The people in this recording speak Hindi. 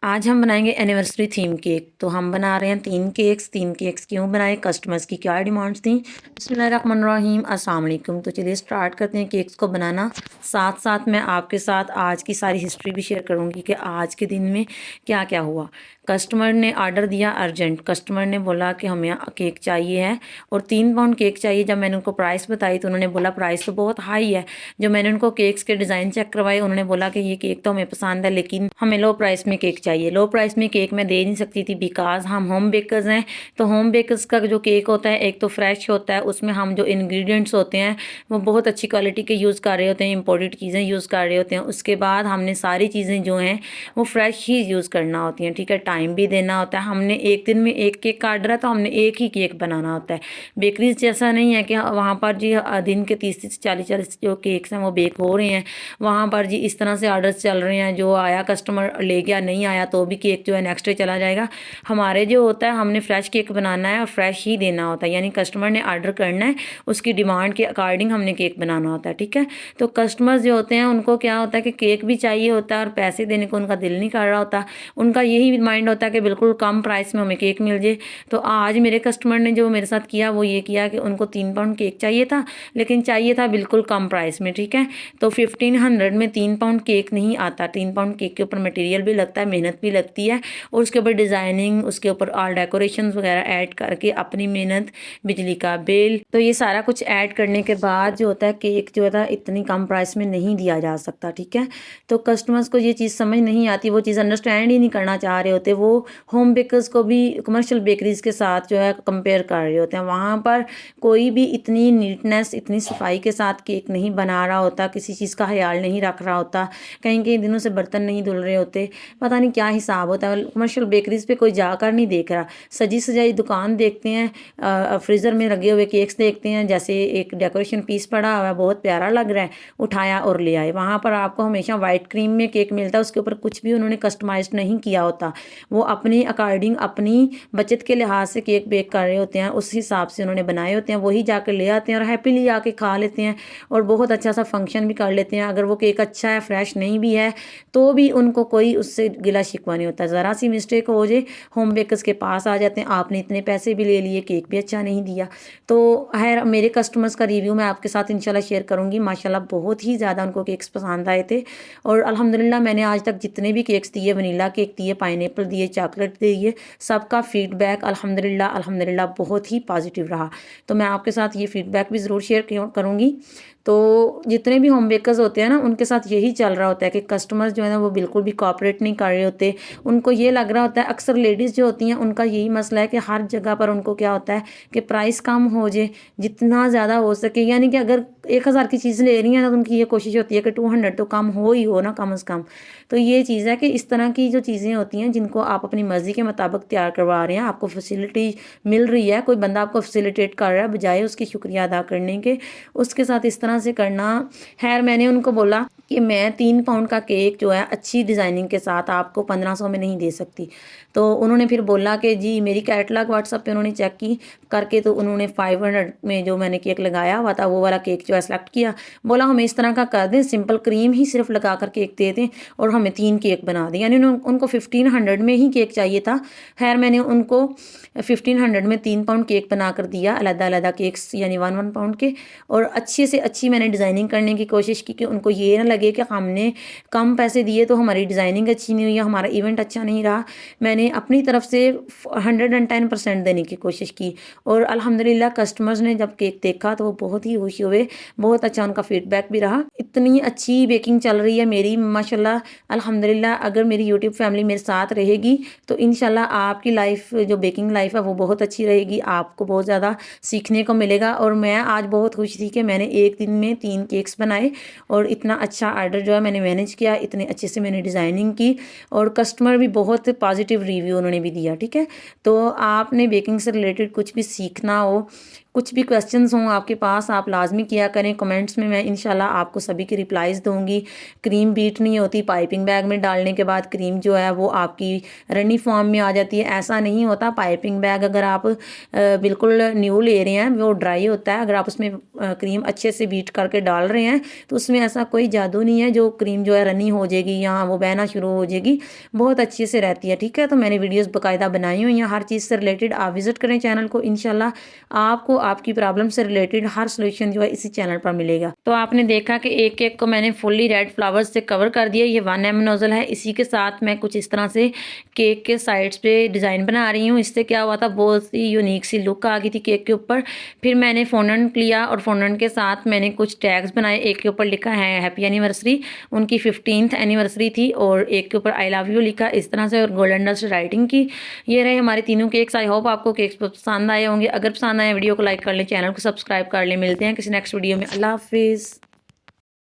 आज हम बनाएंगे एनिवर्सरी थीम केक। तो हम बना रहे हैं तीन केक्स क्यों बनाए, कस्टमर्स की क्या डिमांड्स थी। बिस्मिल्लाहिर्रहमानिर्रहीम, अस्सलाम वालेकुम। तो चलिए स्टार्ट करते हैं केक्स को बनाना। साथ साथ मैं आपके साथ आज की सारी हिस्ट्री भी शेयर करूंगी कि आज के दिन में क्या क्या हुआ। कस्टमर ने ऑर्डर दिया अर्जेंट, कस्टमर ने बोला कि हमें केक चाहिए है और 3 पाउंड केक चाहिए। जब मैंने उनको प्राइस बताई तो उन्होंने बोला प्राइस तो बहुत हाई है। जो मैंने उनको केक्स के डिज़ाइन चेक करवाए, उन्होंने बोला कि ये केक तो हमें पसंद है लेकिन हमें लो प्राइस में केक चाहिए। लो प्राइस में केक मैं दे नहीं सकती थी बिकॉज हम होम बेकर्स हैं। तो होम बेकर्स का जो केक होता है एक तो फ्रेश होता है, उसमें हम जो इंग्रेडिएंट्स होते हैं वो बहुत अच्छी क्वालिटी के यूज़ कर रहे होते हैं, इंपोर्टेड चीज़ें यूज़ कर रहे होते हैं। उसके बाद हमने सारी चीज़ें जो हैं वो फ्रेश ही यूज़ करना होती हैं, ठीक है। टाइम भी देना होता है। हमने एक दिन में एक केक का ऑर्डर है तो हमने एक ही केक बनाना होता है। बेकरीज जैसा नहीं है कि वहाँ पर जी दिन के 30 से 40 जो केक्स हैं वो बेक हो रहे हैं। वहाँ पर जी इस तरह से ऑर्डर्स चल रहे हैं, जो आया कस्टमर ले गया, नहीं आया तो भी केक जो है नेक्स्ट डे चला जाएगा। हमारे जो होता है हमने फ्रेश केक बनाना है और फ्रेश ही देना होता है, यानी कस्टमर ने ऑर्डर करना है उसकी डिमांड के अकॉर्डिंग हमने केक बनाना होता है, ठीक है। तो कस्टमर्स जो होते हैं उनको क्या होता है कि केक भी चाहिए होता है और पैसे देने को उनका दिल नहीं कर रहा होता। उनका यही माइंड होता है कि बिल्कुल कम प्राइस में हमें केक मिल जाए। तो आज मेरे कस्टमर ने जो मेरे साथ किया वो ये किया कि उनको 3 पाउंड केक चाहिए था, लेकिन चाहिए था बिल्कुल कम प्राइस में, ठीक है। तो 1500 में 3 पाउंड केक नहीं आता। 3 पाउंड केक के ऊपर मटेरियल भी लगता है, मेहनत भी लगती है और उसके ऊपर डिज़ाइनिंग, उसके ऊपर ऑल डेकोरेशन वगैरह ऐड करके अपनी मेहनत, बिजली का बिल, तो ये सारा कुछ ऐड करने के बाद जो होता है केक जो होता है इतनी कम प्राइस में नहीं दिया जा सकता, ठीक है। तो कस्टमर्स को ये चीज़ समझ नहीं आती, वो चीज़ अंडरस्टैंड ही नहीं करना चाह रहे होते। वो होम बेकर्स को भी कमर्शियल बेकरीज के साथ जो है कंपेयर कर रहे होते हैं। वहाँ पर कोई भी इतनी नीटनेस, इतनी सफाई के साथ केक नहीं बना रहा होता, किसी चीज़ का ख्याल नहीं रख रहा होता, कहीं कई दिनों से बर्तन नहीं धुल रहे होते, पता नहीं क्या हिसाब होता है। कमर्शियल बेकरीज पे कोई जाकर नहीं देख रहा, सजी सजाई दुकान देखते हैं, फ्रीज़र में लगे हुए केक्स देखते हैं, जैसे एक डेकोरेशन पीस पड़ा हुआ है बहुत प्यारा लग रहा है, उठाया और ले आए। वहाँ पर आपको हमेशा वाइट क्रीम में केक मिलता है, उसके ऊपर कुछ भी उन्होंने कस्टमाइज नहीं किया होता। वो अपने अकॉर्डिंग अपनी बचत के लिहाज से केक बेक कर रहे होते हैं, उस हिसाब से उन्होंने बनाए होते हैं, वही जाकर ले आते हैं और हैप्पीली आके खा लेते हैं और बहुत अच्छा सा फंक्शन भी कर लेते हैं। अगर वो केक अच्छा है, फ्रेश नहीं भी है, तो भी उनको कोई उससे गिला शिकवा नहीं होता। ज़रा सी मिस्टेक हो जाए होम बेकर्स के पास आ जाते हैं, आपने इतने पैसे भी ले लिए, केक भी अच्छा नहीं दिया। तो खैर मेरे कस्टमर्स का रिव्यू मैं आपके साथ इंशाल्लाह शेयर करूँगी। माशाल्लाह बहुत ही ज़्यादा उनको केक्स पसंद आए थे और अल्हम्दुलिल्लाह मैंने आज तक जितने भी केक्स दिए, वनीला केक दिए, पाइनएप्पल दिए, चॉकलेट दिए, सबका फीडबैक अल्हम्दुलिल्लाह अल्हम्दुलिल्लाह बहुत ही पॉजिटिव रहा। तो मैं आपके साथ ये फीडबैक भी ज़रूर शेयर करूँगी। तो जितने भी होम बेकर्स होते हैं ना, उनके साथ यही चल रहा होता है कि कस्टमर्स जो है ना वो बिल्कुल भी कोऑपरेट नहीं कर रहे होते। उनको ये लग रहा होता है, अक्सर लेडीज़ जो होती हैं उनका यही मसला है कि हर जगह पर उनको क्या होता है कि प्राइस कम हो जाए जितना ज़्यादा हो सके, यानी कि अगर 1000 की चीज़ ले रही हैं ना तो उनकी ये कोशिश होती है कि 200 तो कम हो ही हो ना, कम से कम। तो ये चीज़ है कि इस तरह की जो चीज़ें होती हैं जिनको आप अपनी मर्ज़ी के मुताबिक तैयार करवा रहे हैं, आपको फैसिलिटी मिल रही है, कोई बंदा आपको फैसिलिटेट कर रहा है, बजाय उसकी शुक्रिया अदा करने के उसके साथ इस तरह से करना। खैर मैंने उनको बोला कि मैं 3 पाउंड का केक जो है अच्छी डिज़ाइनिंग के साथ आपको 1500 में नहीं दे सकती। तो उन्होंने फिर बोला कि जी मेरी कैटलॉग व्हाट्सएप पे उन्होंने चेक की करके, तो उन्होंने 500 में जो मैंने केक लगाया हुआ था वो वाला केक जो है सेलेक्ट किया। बोला हमें इस तरह का कर दें, सिंपल क्रीम ही सिर्फ लगा कर केक दे दें और हमें 3 केक बना दें, यानी उनको 1500 में ही केक चाहिए था। खैर मैंने उनको 1500 में 3 पाउंड केक बना कर दिया, अलग अलग केक्स यानी 1 1 पाउंड के। और अच्छी से अच्छी मैंने डिज़ाइनिंग करने की कोशिश की कि उनको ये ना लगे कि हमने कम पैसे दिए तो हमारी डिज़ाइनिंग अच्छी नहीं हुई या हमारा इवेंट अच्छा नहीं रहा। मैंने अपनी तरफ से 110% देने की कोशिश की और अल्हम्दुलिल्लाह कस्टमर्स ने जब केक देखा तो वो बहुत ही खुश हुए, बहुत अच्छा उनका फीडबैक भी रहा। इतनी अच्छी बेकिंग चल रही है मेरी माशाल्लाह अल्हम्दुलिल्लाह। अगर मेरी यूट्यूब फैमिली मेरे साथ रहेगी तो इंशाल्लाह आपकी लाइफ जो बेकिंग लाइफ है वो बहुत अच्छी रहेगी, आपको बहुत ज़्यादा सीखने को मिलेगा। और मैं आज बहुत खुश थी कि मैंने एक दिन में 3 केक्स बनाए और इतना अच्छा ऑर्डर जो है मैंने मैनेज किया, इतने अच्छे से मैंने डिज़ाइनिंग की और कस्टमर भी बहुत पॉजिटिव रिव्यू उन्होंने भी दिया, ठीक है। तो आपने बेकिंग से रिलेटेड कुछ भी सीखना हो, कुछ भी क्वेश्चंस हों आपके पास आप लाजमी किया करें कमेंट्स में, मैं इंशाल्लाह आपको सभी की रिप्लाईज़ दूँगी। क्रीम बीट नहीं होती, पाइपिंग बैग में डालने के बाद क्रीम जो है वो आपकी रनी फॉर्म में आ जाती है, ऐसा नहीं होता। पाइपिंग बैग अगर आप बिल्कुल न्यू ले रहे हैं, वो ड्राई होता है, अगर आप उसमें क्रीम अच्छे से बीट करके डाल रहे हैं तो उसमें ऐसा कोई जादू नहीं है जो क्रीम जो है रनी हो जाएगी या वो बहना शुरू हो जाएगी, बहुत अच्छे से रहती है। ठीक है, तो मैंने वीडियोज़ बाकायदा बनाई हुई हैं हर चीज़ से रिलेटेड, आप विज़िट करें चैनल को, इंशाल्लाह आपको आपकी प्रॉब्लम से रिलेटेड हर सॉल्यूशन जो है इसी चैनल पर मिलेगा। तो आपने देखा कि एक केक को मैंने फुल्ली रेड फ्लावर्स से कवर कर दिया, ये 1 mm नोजल है। इसी के साथ मैं कुछ इस तरह से केक के साइड्स पे डिज़ाइन बना रही हूँ। इससे क्या हुआ था, बहुत सी यूनिक सी लुक आ गई थी केक के ऊपर। फिर मैंने फॉन्डेंट लिया और फॉन्डेंट के साथ मैंने कुछ टैग्स बनाए। एक के ऊपर लिखा है हैप्पी एनिवर्सरी, उनकी 15th एनिवर्सरी थी, और एक के ऊपर आई लव यू लिखा इस तरह से, और गोल्डन डस्ट राइटिंग की। ये रहे हमारे तीनों केक्स। आई होप आपको केक्स पसंद आए होंगे। अगर पसंद आए वीडियो को लाइक कर लें, चैनल को सब्सक्राइब कर लें। मिलते हैं किसी नेक्स्ट वीडियो में। अल्लाह हाफिज़।